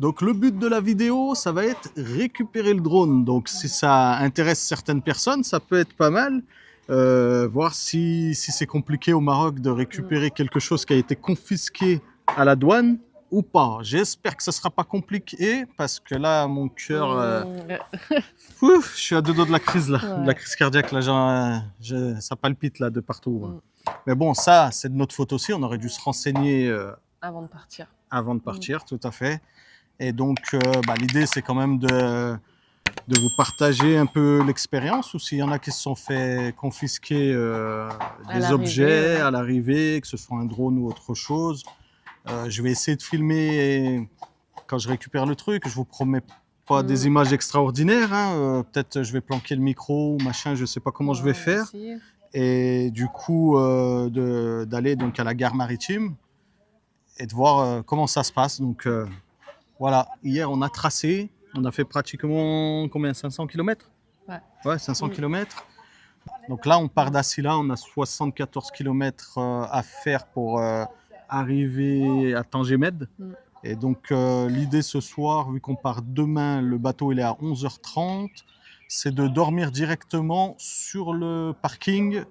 Donc le but de la vidéo, ça va être récupérer le drone. Donc si ça intéresse certaines personnes, ça peut être pas mal. Voir si c'est compliqué au Maroc de récupérer quelque chose qui a été confisqué à la douane ou pas. J'espère que ça sera pas compliqué parce que là, mon cœur... je suis à deux doigts de la crise là, de la crise cardiaque là, ça palpite là de partout. Mais bon, ça, c'est de notre faute aussi. On aurait dû se renseigner avant de partir. Avant de partir, tout à fait. Et donc, l'idée, c'est quand même de vous partager un peu l'expérience, ou s'il y en a qui se sont fait confisquer des objets à l'arrivée, que ce soit un drone ou autre chose. Je vais essayer de filmer quand je récupère le truc. Je vous promets pas des images extraordinaires. Hein. Peut-être je vais planquer le micro ou machin, je sais pas comment je vais faire. Aussi. Et du coup, d'aller donc à la gare maritime et de voir comment ça se passe. Donc voilà, hier on a tracé, on a fait pratiquement combien, 500 km? Ouais, 500 km. Donc là on part d'Assila, on a 74 km à faire pour arriver à Tangemed. Et donc l'idée ce soir, vu qu'on part demain, le bateau il est à 11h30, c'est de dormir directement sur le parking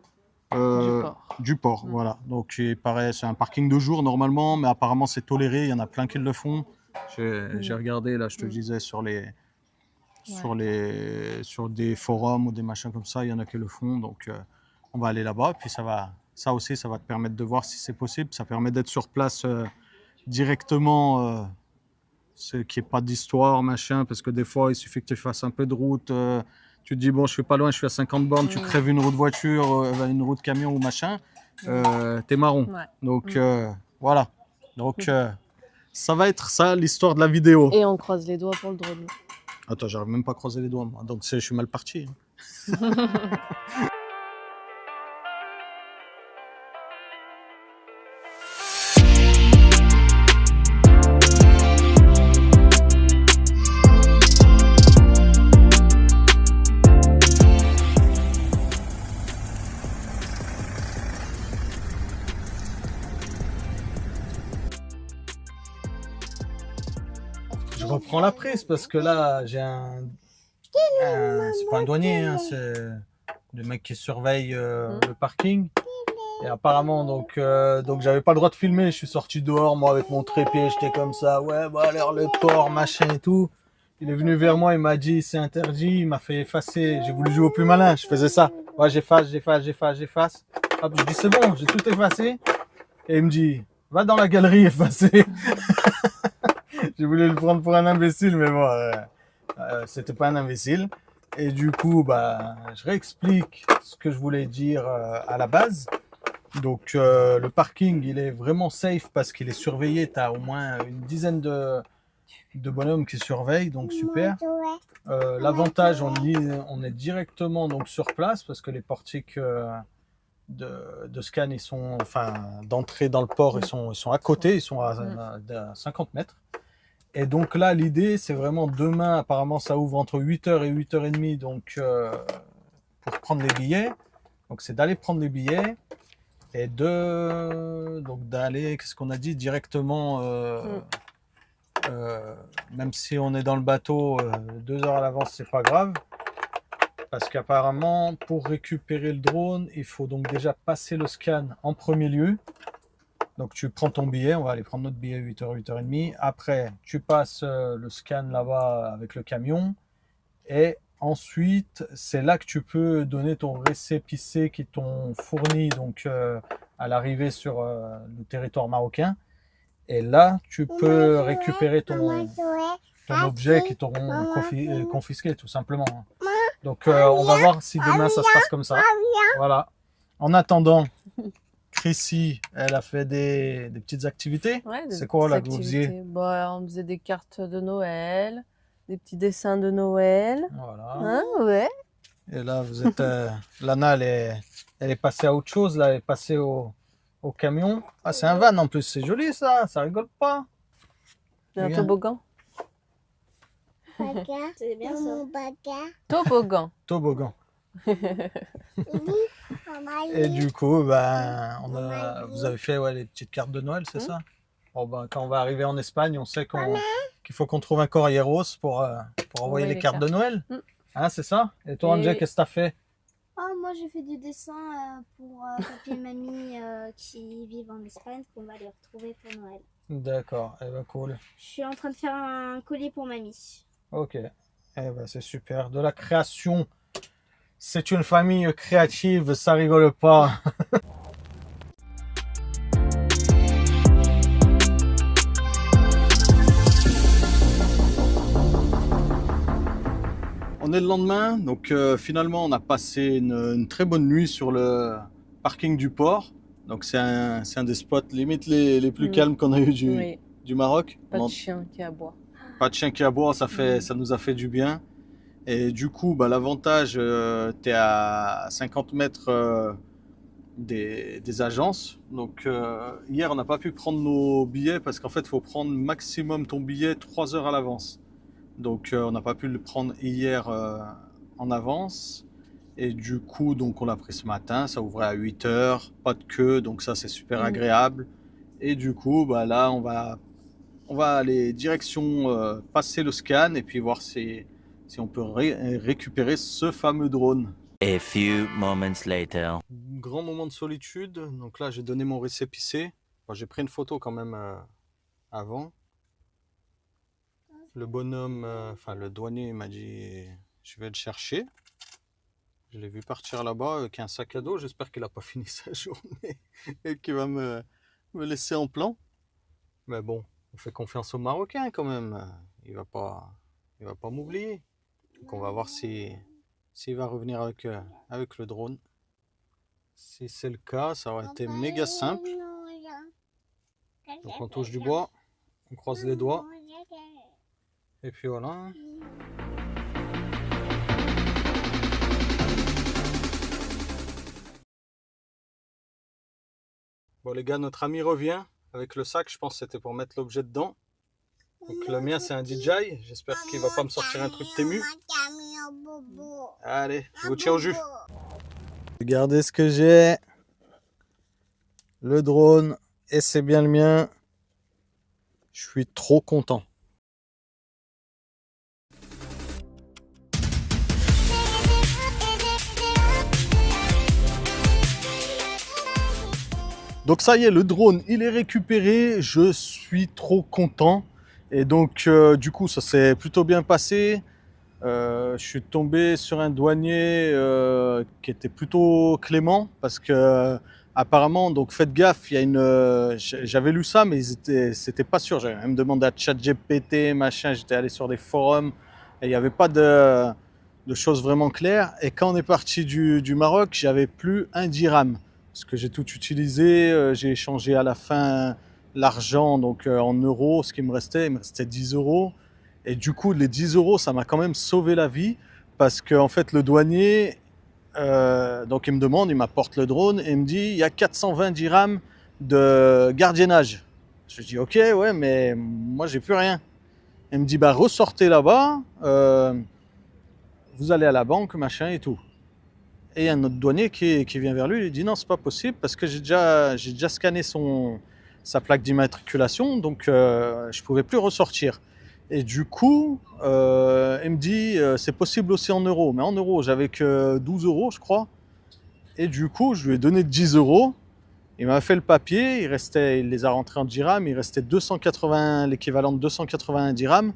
du port. Voilà. Donc il paraît, c'est un parking de jour normalement, mais apparemment c'est toléré, il y en a plein qui le font. J'ai regardé là, je te disais sur des forums ou des machins comme ça, il y en a qui le font. Donc on va aller là-bas, puis ça aussi ça va te permettre de voir si c'est possible. Ça permet d'être sur place directement, qu'il n'y ait pas d'histoire, machin, parce que des fois il suffit que tu fasses un peu de route. Tu te dis, bon, je suis pas loin, je suis à 50 bornes, tu crèves une route voiture, une route camion ou machin, t'es marron. Donc voilà. Donc ça va être ça l'histoire de la vidéo. Et on croise les doigts pour le drone. Attends, j'arrive même pas à croiser les doigts, moi. Donc je suis mal parti. Je reprends la prise parce que là, j'ai c'est pas un douanier, hein, c'est le mec qui surveille le parking. Et apparemment, donc j'avais pas le droit de filmer. Je suis sorti dehors, moi, avec mon trépied, j'étais comme ça. Ouais, bah alors le port, machin et tout. Il est venu vers moi, il m'a dit c'est interdit, il m'a fait effacer. J'ai voulu jouer au plus malin, je faisais ça. Ouais, j'efface. Hop, je dis c'est bon, j'ai tout effacé. Et il me dit va dans la galerie effacer. J'ai voulu le prendre pour un imbécile, mais bon, c'était pas un imbécile. Et du coup, je réexplique ce que je voulais dire à la base. Donc, le parking, il est vraiment safe parce qu'il est surveillé. Tu as au moins une dizaine de bonhommes qui surveillent, donc super. L'avantage, on est directement donc sur place parce que les portiques de scan, ils sont, enfin, d'entrée dans le port, ils sont à côté, ils sont à 50 mètres. Et donc là, l'idée, c'est vraiment demain, apparemment, ça ouvre entre 8h et 8h30, donc pour prendre les billets. Donc c'est d'aller prendre les billets et donc d'aller, qu'est-ce qu'on a dit, directement, même si on est dans le bateau 2 heures à l'avance, c'est pas grave. Parce qu'apparemment, pour récupérer le drone, il faut donc déjà passer le scan en premier lieu. Donc tu prends ton billet, on va aller prendre notre billet 8h, 8h30. Après, tu passes le scan là-bas avec le camion. Et ensuite, c'est là que tu peux donner ton récépissé qui t'ont fourni donc, à l'arrivée sur le territoire marocain. Et là, tu peux récupérer ton objet qui t'auront confisqué, tout simplement. Donc on va voir si demain ça se passe comme ça. Voilà. En attendant... Chrissy, elle a fait des petites activités. Ouais, c'est quoi là que vous faisiez? On faisait des cartes de Noël, des petits dessins de Noël. Voilà. Hein, ouais. Et là, vous êtes. Lana, elle est passée à autre chose, là, elle est passée au camion. Ah, c'est un van en plus, c'est joli ça rigole pas. C'est un toboggan. C'est bien ça. Toboggan. Et du coup, vous avez fait les petites cartes de Noël, c'est ça? Bon, ben, quand on va arriver en Espagne, on sait qu'il faut qu'on trouve un corrieros pour envoyer les cartes de Noël. Hein, c'est ça? Et toi, Angel, qu'est-ce que tu as fait? Oh, moi, j'ai fait du dessin pour papy et mamie qui vivent en Espagne, qu'on va les retrouver pour Noël. D'accord, eh ben cool. Je suis en train de faire un collier pour mamie. Ok, eh ben c'est super. De la création. C'est une famille créative, ça rigole pas. On est le lendemain, donc finalement on a passé une très bonne nuit sur le parking du port. Donc c'est un des spots limite les plus calmes qu'on a eu du Maroc. Pas de chien qui aboie. Pas de chien qui aboie, ça nous a fait du bien. Et du coup, bah, l'avantage, tu es à 50 mètres des agences. Donc hier, on n'a pas pu prendre nos billets parce qu'en fait, il faut prendre maximum ton billet 3 heures à l'avance. Donc on n'a pas pu le prendre hier en avance. Et du coup, donc, on l'a pris ce matin. Ça ouvrait à 8 heures, pas de queue, donc ça, c'est super agréable. Et du coup, bah, là, on va aller direction passer le scan et puis voir si on peut récupérer ce fameux drone. A few moments later. Grand moment de solitude. Donc là, j'ai donné mon récépissé. Enfin, j'ai pris une photo quand même avant. Le bonhomme, enfin le douanier m'a dit je vais le chercher. Je l'ai vu partir là-bas avec un sac à dos. J'espère qu'il n'a pas fini sa journée et qu'il va me laisser en plan. Mais bon, on fait confiance aux Marocains quand même. Il va pas m'oublier. Donc on va voir s'il va revenir avec le drone. Si c'est le cas, ça aurait été méga simple. Donc on touche du bois, on croise les doigts. Et puis voilà. Bon les gars, notre ami revient avec le sac. Je pense que c'était pour mettre l'objet dedans. Donc le mien c'est un DJI. J'espère qu'il va pas me sortir un truc Temu. Allez, je vous tiens au jus. Regardez ce que j'ai. Le drone. Et c'est bien le mien. Je suis trop content. Donc ça y est, le drone, il est récupéré. Je suis trop content. Et donc, du coup, ça s'est plutôt bien passé. Je suis tombé sur un douanier qui était plutôt clément parce que apparemment, donc faites gaffe, il y a j'avais lu ça, mais c'était pas sûr. J'avais même demandé à ChatGPT, machin. J'étais allé sur des forums et il n'y avait pas de choses vraiment claires. Et quand on est parti du Maroc, j'avais plus un dirham. Parce que j'ai tout utilisé, j'ai échangé à la fin l'argent donc en euros, ce qui me restait, il me restait 10 euros. Et du coup, les 10 euros, ça m'a quand même sauvé la vie parce qu'en fait, le douanier, donc il me demande, il m'apporte le drone et il me dit, il y a 420 dirhams de gardiennage. Je lui dis, ok, ouais, mais moi, j'ai plus rien. Il me dit, bah, ressortez là-bas, vous allez à la banque, machin et tout. Et il y a un autre douanier qui vient vers lui, il lui dit non, c'est pas possible parce que j'ai déjà scanné sa plaque d'immatriculation, donc je pouvais plus ressortir. Et du coup, il me dit c'est possible aussi en euros, mais en euros, j'avais que 12 euros, je crois. Et du coup, je lui ai donné 10 euros. Il m'a fait le papier, il les a rentrés en dirhams, il restait 280, l'équivalent de 281 dirhams.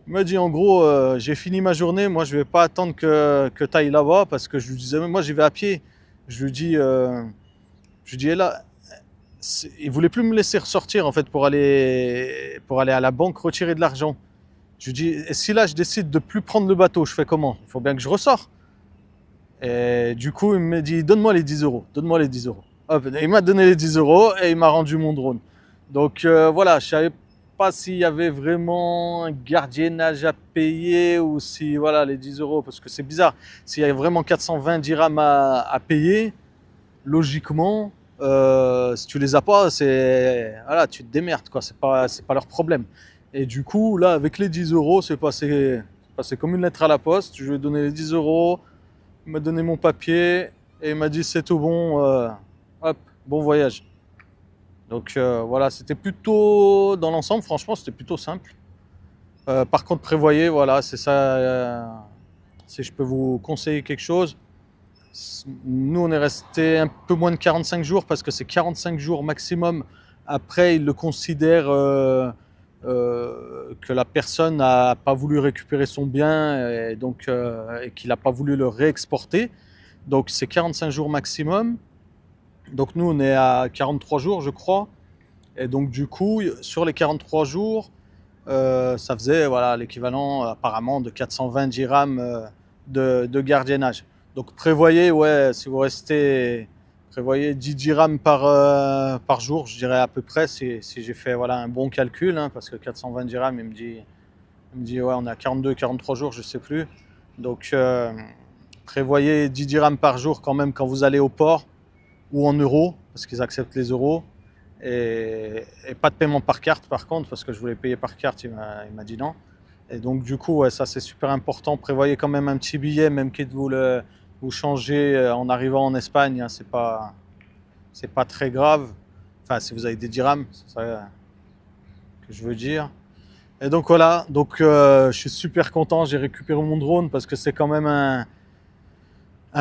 Il m'a dit en gros, j'ai fini ma journée, moi je vais pas attendre que tu ailles là-bas parce que je lui disais, moi j'y vais à pied. Je lui dis, et là, il voulait plus me laisser ressortir en fait pour aller à la banque retirer de l'argent. Je lui dis, et si là je décide de plus prendre le bateau, je fais comment? Il faut bien que je ressors. Et du coup, il me dit, donne-moi les 10 euros, donne-moi les 10 euros. Hop, il m'a donné les 10 euros et il m'a rendu mon drone. Donc voilà, je savais pas s'il y avait vraiment un gardiennage à payer ou si voilà les 10 euros parce que c'est bizarre. S'il y a vraiment 420 dirhams à payer, logiquement, si tu les as pas, voilà, tu te démerdes quoi. C'est pas leur problème. Et du coup là avec les 10 euros, c'est passé comme une lettre à la poste. Je lui ai donné les 10 euros, il m'a donné mon papier et il m'a dit c'est tout bon, hop, bon voyage. Donc voilà, c'était plutôt, dans l'ensemble, franchement, c'était plutôt simple. Par contre, prévoyez, voilà, c'est ça, si je peux vous conseiller quelque chose. Nous, on est resté un peu moins de 45 jours parce que c'est 45 jours maximum. Après, ils le considèrent que la personne n'a pas voulu récupérer son bien et, donc, et qu'il n'a pas voulu le réexporter. Donc, c'est 45 jours maximum. Donc, nous, on est à 43 jours, je crois. Et donc, du coup, sur les 43 jours, ça faisait voilà, l'équivalent apparemment de 420 dirhams de gardiennage. Donc prévoyez, ouais, si vous restez, prévoyez 10 dirhams par jour, je dirais à peu près, si j'ai fait voilà, un bon calcul, hein, parce que 420 dirhams, il me dit ouais, on est à 42, 43 jours, je sais plus. Donc prévoyez 10 dirhams par jour quand même quand vous allez au port, ou en euros, parce qu'ils acceptent les euros. Et pas de paiement par carte par contre, parce que je voulais payer par carte, il m'a dit non. Et donc du coup, ouais, ça c'est super important. Prévoyez quand même un petit billet, même quitte vous changez en arrivant en Espagne, hein, c'est pas très grave. Enfin, si vous avez des dirhams, c'est ça que je veux dire. Et donc voilà, donc je suis super content, j'ai récupéré mon drone parce que c'est quand même un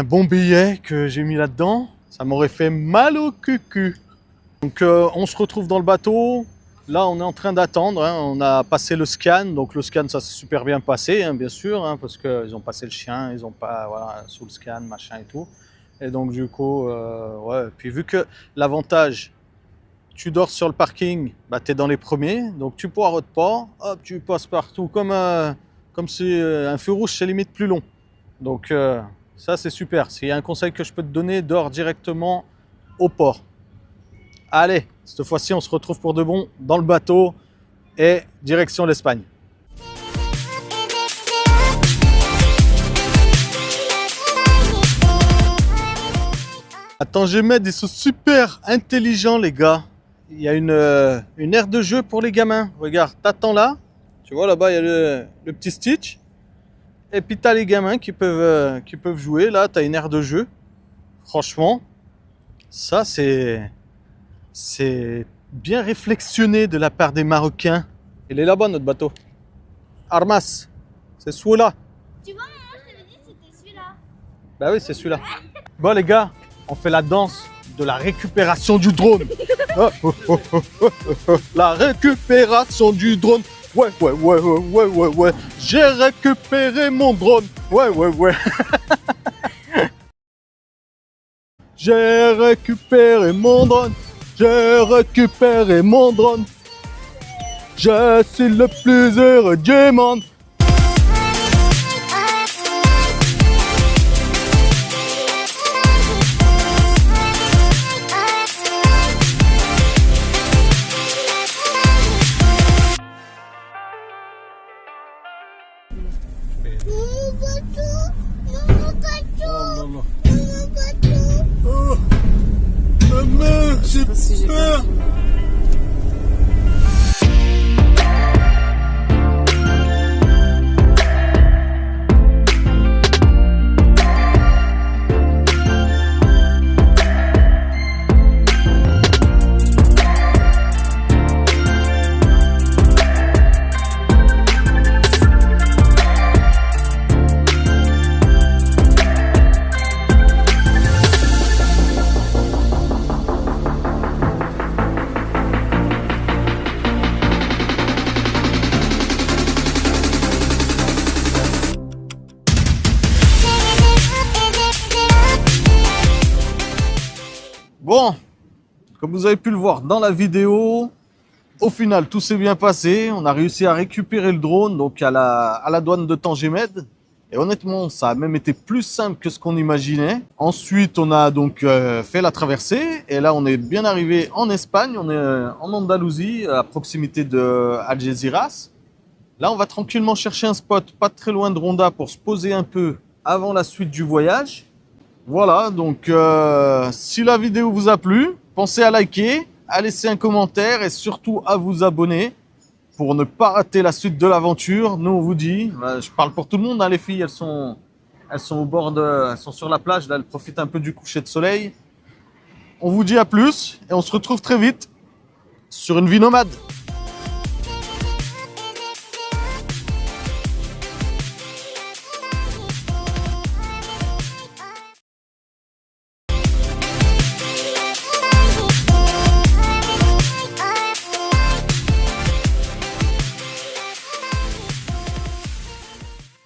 bon billet que j'ai mis là-dedans. Ça m'aurait fait mal au cul. Donc on se retrouve dans le bateau. Là, on est en train d'attendre. Hein. On a passé le scan. Donc le scan, ça s'est super bien passé, hein, bien sûr, hein, parce qu'ils ont passé le chien, ils ont pas voilà, sous le scan, machin et tout. Et donc du coup, ouais. Puis vu que l'avantage, tu dors sur le parking, bah, tu es dans les premiers. Donc tu poireaux pas, hop, tu passes partout comme si un feu rouge, c'est limite plus long. Donc ça, c'est super. S'il y a un conseil que je peux te donner, dors directement au port. Allez, cette fois-ci, on se retrouve pour de bon dans le bateau et direction l'Espagne. Attends, Gémed, ils sont super intelligents, les gars. Il y a une aire de jeu pour les gamins. Regarde, t'attends là. Tu vois, là-bas, il y a le petit Stitch. Et puis, t'as les gamins qui peuvent jouer. Là, t'as une aire de jeu. Franchement, ça, c'est bien réflexionné de la part des Marocains. Il est là-bas, notre bateau. Armas, c'est celui-là. Tu vois, maman, je t'avais dit que c'était celui-là. Bah oui, c'est celui-là. Bon, les gars, on fait la danse de la récupération du drone. La récupération du drone. Ouais. J'ai récupéré mon drone. Ouais. J'ai récupéré mon drone. J'ai récupéré mon drone. Je suis le plus heureux du monde. Maman, j'ai peur. Bon, comme vous avez pu le voir dans la vidéo, au final tout s'est bien passé. On a réussi à récupérer le drone donc à la douane de Tangemed. Et honnêtement, ça a même été plus simple que ce qu'on imaginait. Ensuite, on a donc fait la traversée. Et là, on est bien arrivé en Espagne. On est en Andalousie, à proximité de Algeciras. Là, on va tranquillement chercher un spot pas très loin de Ronda pour se poser un peu avant la suite du voyage. Voilà, donc si la vidéo vous a plu, pensez à liker, à laisser un commentaire et surtout à vous abonner pour ne pas rater la suite de l'aventure. Nous, on vous dit, je parle pour tout le monde, hein, les filles, elles sont au bord elles sont sur la plage, là, elles profitent un peu du coucher de soleil. On vous dit à plus et on se retrouve très vite. sur une vie nomade.